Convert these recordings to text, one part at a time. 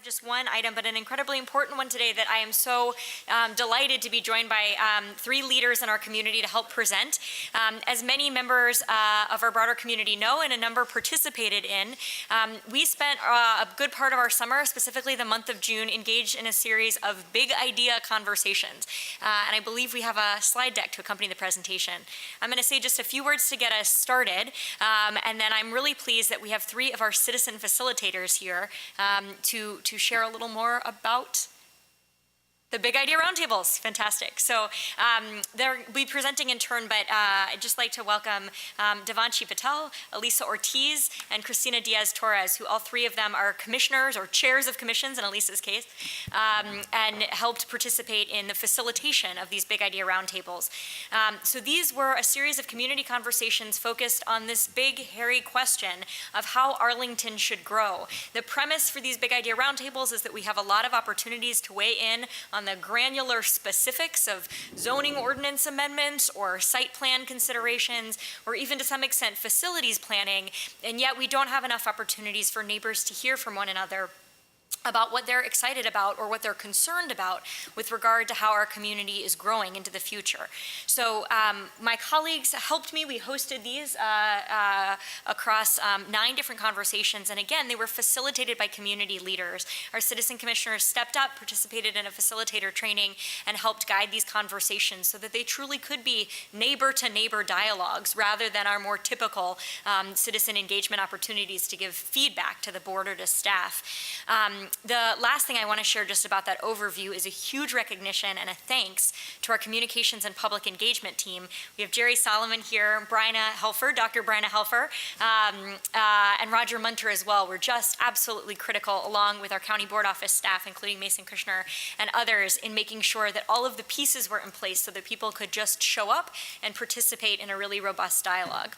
have just one item, but an incredibly important one today that I am so delighted to be joined by three leaders in our community to help present. As many members of our broader community know and a number participated in, we spent a good part of our summer, specifically the month of June, engaged in a series of big idea conversations. And I believe we have a slide deck to accompany the presentation. I'm going to say just a few words to get us started, and then I'm really pleased that we have three of our citizen facilitators here to share a little more about the Big Idea Roundtables. Fantastic. So they'll be presenting in turn, but I'd just like to welcome Devanshi Patel, Elisa Ortiz, and Cristina Diaz-Torres, who all three of them are commissioners or chairs of commissions in Elisa's case, and helped participate in the facilitation of these Big Idea Roundtables. So these were a series of community conversations focused on this big, hairy question of how Arlington should grow. The premise for these Big Idea Roundtables is that we have a lot of opportunities to weigh in on the granular specifics of zoning ordinance amendments or site plan considerations, or even to some extent facilities planning, and yet we don't have enough opportunities for neighbors to hear from one another about what they're excited about or what they're concerned about with regard to how our community is growing into the future. So my colleagues helped me. We hosted these across 9 different conversations, and again, they were facilitated by community leaders. Our citizen commissioners stepped up, participated in a facilitator training, and helped guide these conversations so that they truly could be neighbor-to-neighbor dialogues rather than our more typical citizen engagement opportunities to give feedback to the board or to staff. The last thing I want to share just about that overview is a huge recognition and a thanks to our communications and public engagement team. We have Jerry Solomon here, Bryna Helfer, Dr. Bryna Helfer, and Roger Munter as well. We're just absolutely critical, along with our county board office staff, including Mason Kushner and others, in making sure that all of the pieces were in place so that people could just show up and participate in a really robust dialogue.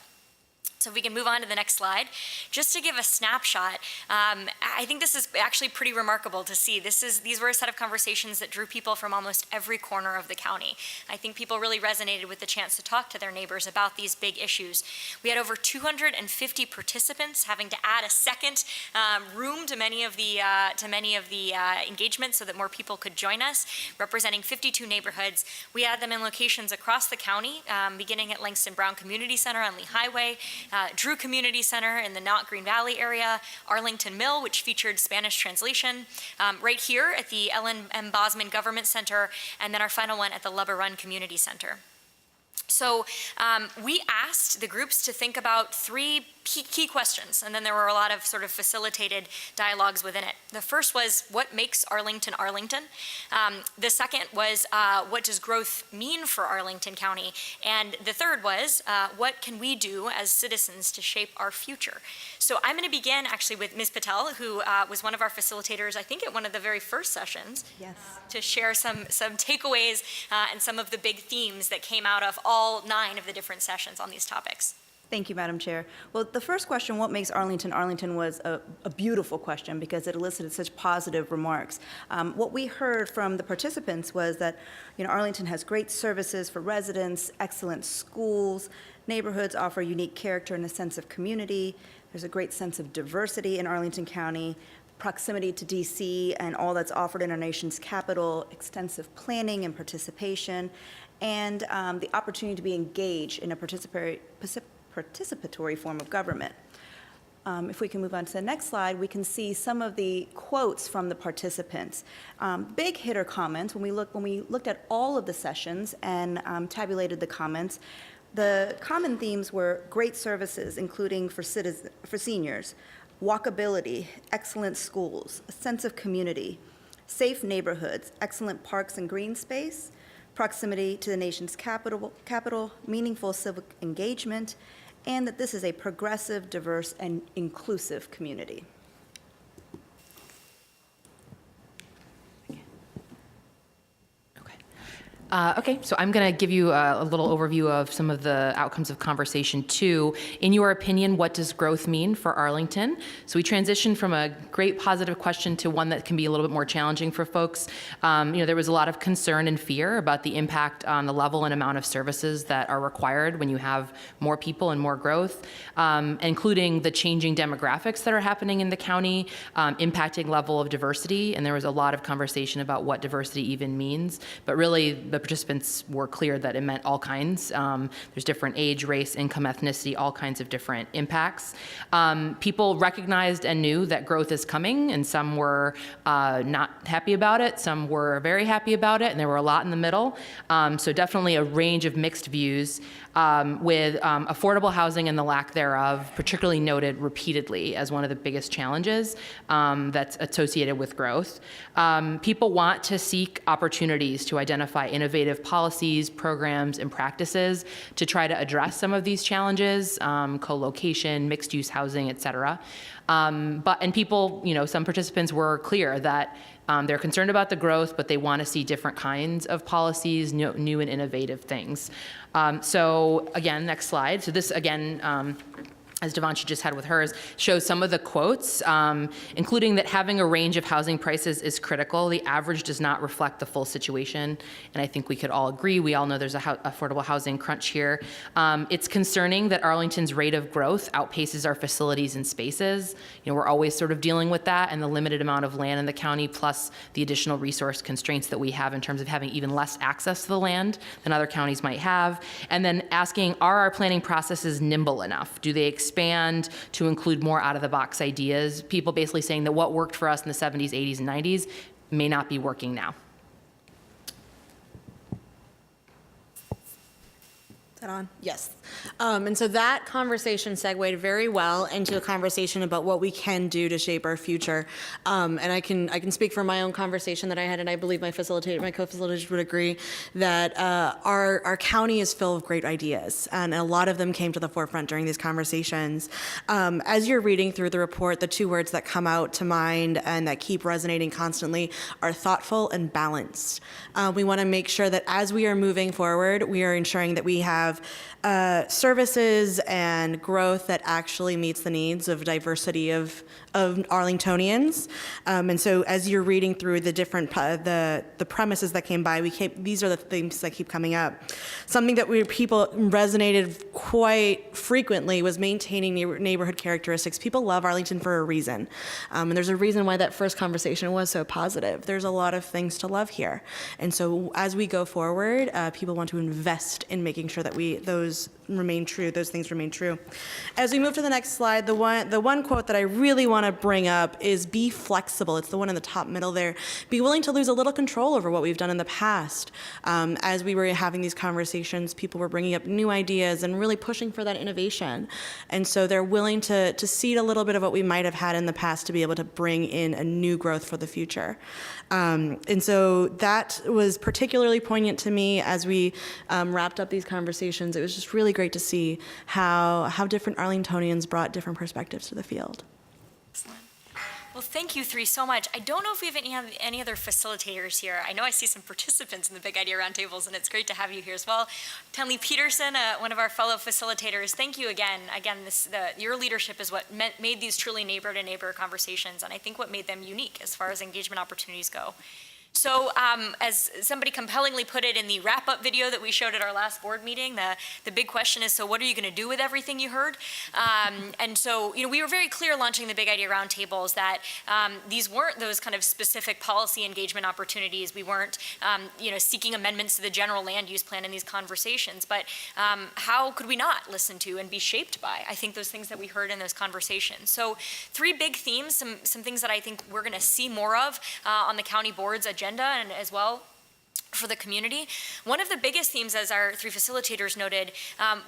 So if we can move on to the next slide. Just to give a snapshot, I think this is actually pretty remarkable to see. These were a set of conversations that drew people from almost every corner of the county. I think people really resonated with the chance to talk to their neighbors about these big issues. We had over 250 participants, having to add a second room to many of the engagements so that more people could join us, representing 52 neighborhoods. We had them in locations across the county, beginning at Langston Brown Community Center on Lee Highway, Drew Community Center in the Knott Green Valley area, Arlington Mill, which featured Spanish translation, right here at the Ellen M. Bosman Government Center, and then our final one at the Lubba Run Community Center. So we asked the groups to think about 3 key questions, and then there were a lot of sort of facilitated dialogues within it. The first was, what makes Arlington Arlington? The second was, what does growth mean for Arlington County? And the third was, what can we do as citizens to shape our future? So I'm going to begin actually with Ms. Patel, who was one of our facilitators, I think at one of the very first sessions, yes, to share some takeaways and some of the big themes that came out of all 9 of the different sessions on these topics. Thank you, Madam Chair. Well, the first question, what makes Arlington Arlington, was a beautiful question because it elicited such positive remarks. What we heard from the participants was that, Arlington has great services for residents, excellent schools, neighborhoods offer unique character and a sense of community. There's a great sense of diversity in Arlington County, proximity to DC and all that's offered in our nation's capital, extensive planning and participation, and the opportunity to be engaged in a participatory form of government. If we can move on to the next slide, we can see some of the quotes from the participants. Big hitter comments. When we looked at all of the sessions and tabulated the comments, the common themes were great services, including for seniors, walkability, excellent schools, a sense of community, safe neighborhoods, excellent parks and green space, proximity to the nation's capital, meaningful civic engagement, and that this is a progressive, diverse, and inclusive community. Okay, so I'm going to give you a little overview of some of the outcomes of conversation 2. In your opinion, what does growth mean for Arlington? So we transitioned from a great positive question to one that can be a little bit more challenging for folks. There was a lot of concern and fear about the impact on the level and amount of services that are required when you have more people and more growth, including the changing demographics that are happening in the county, impacting level of diversity. And there was a lot of conversation about what diversity even means, but really the participants were clear that it meant all kinds. There's different age, race, income, ethnicity, all kinds of different impacts. People recognized and knew that growth is coming, and some were not happy about it, some were very happy about it, and there were a lot in the middle. So definitely a range of mixed views, with affordable housing and the lack thereof particularly noted repeatedly as one of the biggest challenges that's associated with growth. People want to seek opportunities to identify innovative policies, programs, and practices to try to address some of these challenges, co-location, mixed-use housing, et cetera. And people, some participants were clear that they're concerned about the growth, but they want to see different kinds of policies, new and innovative things. So again, next slide. So this, again, as Devanshi just had with hers, shows some of the quotes, including that having a range of housing prices is critical. The average does not reflect the full situation, and I think we could all agree. We all know there's a affordable housing crunch here. It's concerning that Arlington's rate of growth outpaces our facilities and spaces. We're always sort of dealing with that and the limited amount of land in the county, plus the additional resource constraints that we have in terms of having even less access to the land than other counties might have. And then asking, are our planning processes nimble enough? Do they expand to include more out-of-the-box ideas? People basically saying that what worked for us in the 70s, 80s, and 90s may not be working now. Is that on? Yes. And so that conversation segued very well into a conversation about what we can do to shape our future. And I can speak from my own conversation that I had, and I believe my co-facilitators would agree that our county is full of great ideas, and a lot of them came to the forefront during these conversations. As you're reading through the report, the two words that come out to mind and that keep resonating constantly are thoughtful and balanced. We want to make sure that as we are moving forward, we are ensuring that we have services and growth that actually meets the needs of diversity of Arlingtonians. And so as you're reading through the different the premises that came by, these are the things that keep coming up. Something that people resonated quite frequently was maintaining neighborhood characteristics. People love Arlington for a reason. And there's a reason why that first conversation was so positive. There's a lot of things to love here. And so as we go forward, people want to invest in making sure that those things remain true. As we move to the next slide, the one quote that I really want to bring up is be flexible. It's the one in the top middle there. Be willing to lose a little control over what we've done in the past. As we were having these conversations, people were bringing up new ideas and really pushing for that innovation. And so they're willing to cede a little bit of what we might have had in the past to be able to bring in a new growth for the future. And so that was particularly poignant to me as we wrapped up these conversations. It was just really great to see how different Arlingtonians brought different perspectives to the field. Excellent. Well, thank you three so much. I don't know if we have any other facilitators here. I know I see some participants in the Big Idea Roundtables, and it's great to have you here as well. Tenley Peterson, one of our fellow facilitators, thank you again. Again, your leadership is what made these truly neighbor-to-neighbor conversations, and I think what made them unique as far as engagement opportunities go. So as somebody compellingly put it in the wrap-up video that we showed at our last board meeting, the big question is, so what are you going to do with everything you heard? And so, we were very clear launching the Big Idea Roundtables that these weren't those kind of specific policy engagement opportunities. We weren't, seeking amendments to the general land use plan in these conversations. But how could we not listen to and be shaped by, I think, those things that we heard in those conversations? So 3 big themes, some things that I think we're going to see more of on the county board's agenda and as well for the community. One of the biggest themes, as our 3 facilitators noted,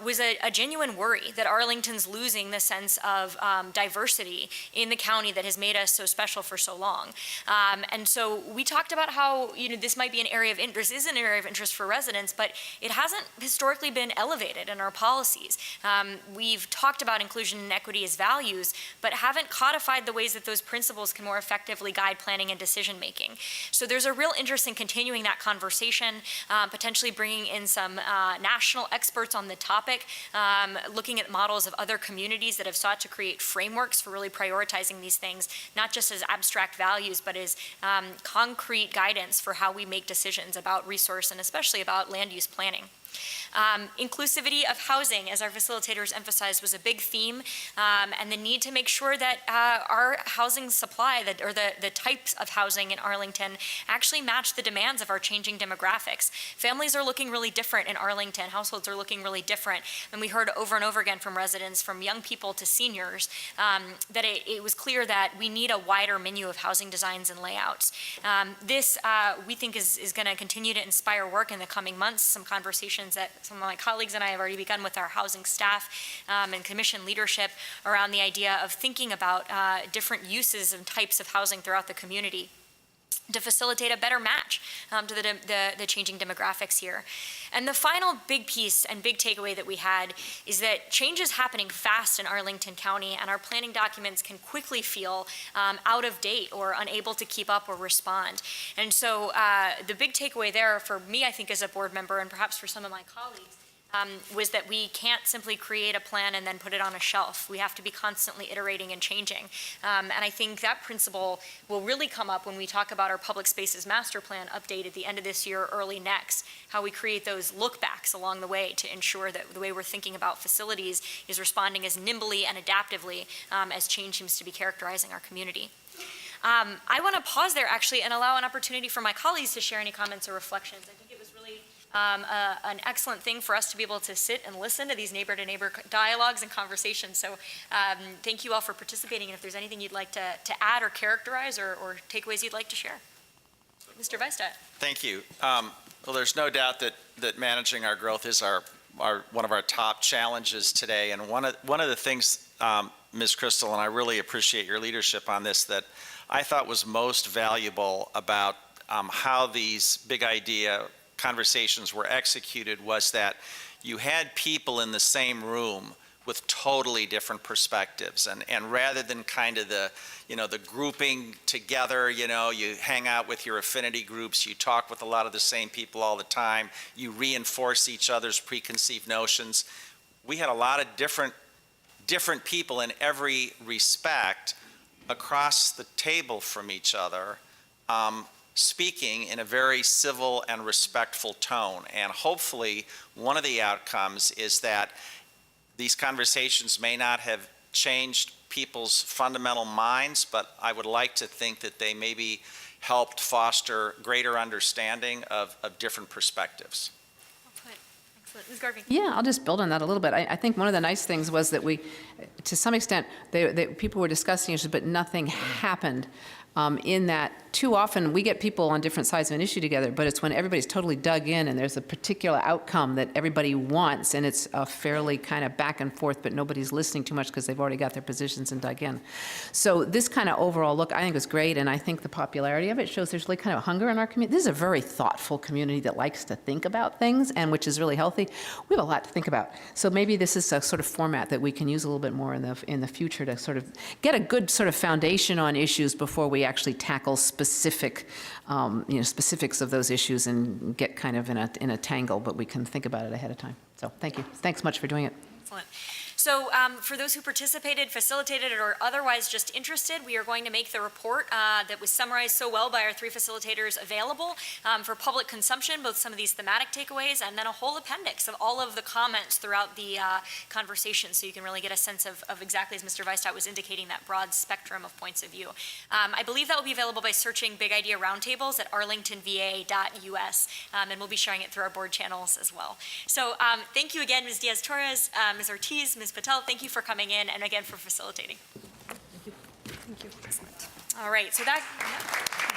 was a genuine worry that Arlington's losing the sense of diversity in the county that has made us so special for so long. And so we talked about how this might be an area of interest, is an area of interest for residents, but it hasn't historically been elevated in our policies. We've talked about inclusion and equity as values, but haven't codified the ways that those principles can more effectively guide planning and decision making. So there's a real interest in continuing that conversation conversation, potentially bringing in some national experts on the topic, looking at models of other communities that have sought to create frameworks for really prioritizing these things, not just as abstract values, but as concrete guidance for how we make decisions about resource and especially about land use planning. Inclusivity of housing, as our facilitators emphasized, was a big theme, and the need to make sure that our housing supply, or the types of housing in Arlington, actually match the demands of our changing demographics. Families are looking really different in Arlington. Households are looking really different. And we heard over and over again from residents, from young people to seniors, that it was clear that we need a wider menu of housing designs and layouts. This, we think, is going to continue to inspire work in the coming months, some conversations that some of my colleagues and I have already begun with our housing staff and commission leadership around the idea of thinking about different uses and types of housing throughout the community to facilitate a better match to the changing demographics here. And the final big piece and big takeaway that we had is that change is happening fast in Arlington County, and our planning documents can quickly feel out of date or unable to keep up or respond. And so the big takeaway there for me, I think, as a board member, and perhaps for some of my colleagues, was that we can't simply create a plan and then put it on a shelf. We have to be constantly iterating and changing. And I think that principle will really come up when we talk about our public spaces master plan update at the end of this year, early next, how we create those look backs along the way to ensure that the way we're thinking about facilities is responding as nimbly and adaptively as change seems to be characterizing our community. I want to pause there actually and allow an opportunity for my colleagues to share any comments or reflections. I think it was really an excellent thing for us to be able to sit and listen to these neighbor-to-neighbor dialogues and conversations. So thank you all for participating, and if there's anything you'd like to add or characterize or takeaways you'd like to share. Mr. Weisstadt. Thank you. Well, there's no doubt that managing our growth is one of our top challenges today, and one of the things, Ms. Crystal, and I really appreciate your leadership on this, that I thought was most valuable about how these big idea conversations were executed was that you had people in the same room with totally different perspectives, and rather than kind of the grouping together, you hang out with your affinity groups, you talk with a lot of the same people all the time, you reinforce each other's preconceived notions. We had a lot of different people in every respect across the table from each other, speaking in a very civil and respectful tone. And hopefully one of the outcomes is that these conversations may not have changed people's fundamental minds, but I would like to think that they maybe helped foster greater understanding of different perspectives. Well put. Excellent. Ms. Garvey. Yeah, I'll just build on that a little bit. I think one of the nice things was that we, to some extent, people were discussing issues, but nothing happened. In that too often we get people on different sides of an issue together, but it's when everybody's totally dug in and there's a particular outcome that everybody wants, and it's a fairly kind of back and forth, but nobody's listening too much because they've already got their positions and dug in. So this kind of overall look, I think, was great, and I think the popularity of it shows there's really kind of a hunger in our community. This is a very thoughtful community that likes to think about things, and which is really healthy. We have a lot to think about. So maybe this is a sort of format that we can use a little bit more in the future to sort of get a good sort of foundation on issues before we actually tackle specifics of those issues and get kind of in a tangle, but we can think about it ahead of time. So thank you. Thanks much for doing it. Excellent. So for those who participated, facilitated, or otherwise just interested, we are going to make the report that was summarized so well by our three facilitators available for public consumption, both some of these thematic takeaways and then a whole appendix of all of the comments throughout the conversation, so you can really get a sense of exactly, as Mr. Weisstadt was indicating, that broad spectrum of points of view. I believe that will be available by searching Big Idea Roundtables at arlingtonva.us, and we'll be sharing it through our board channels as well. So thank you again, Ms. Diaz-Torres, Ms. Ortiz, Ms. Patel, thank you for coming in, and again for facilitating. Thank you. Excellent. All right, so that.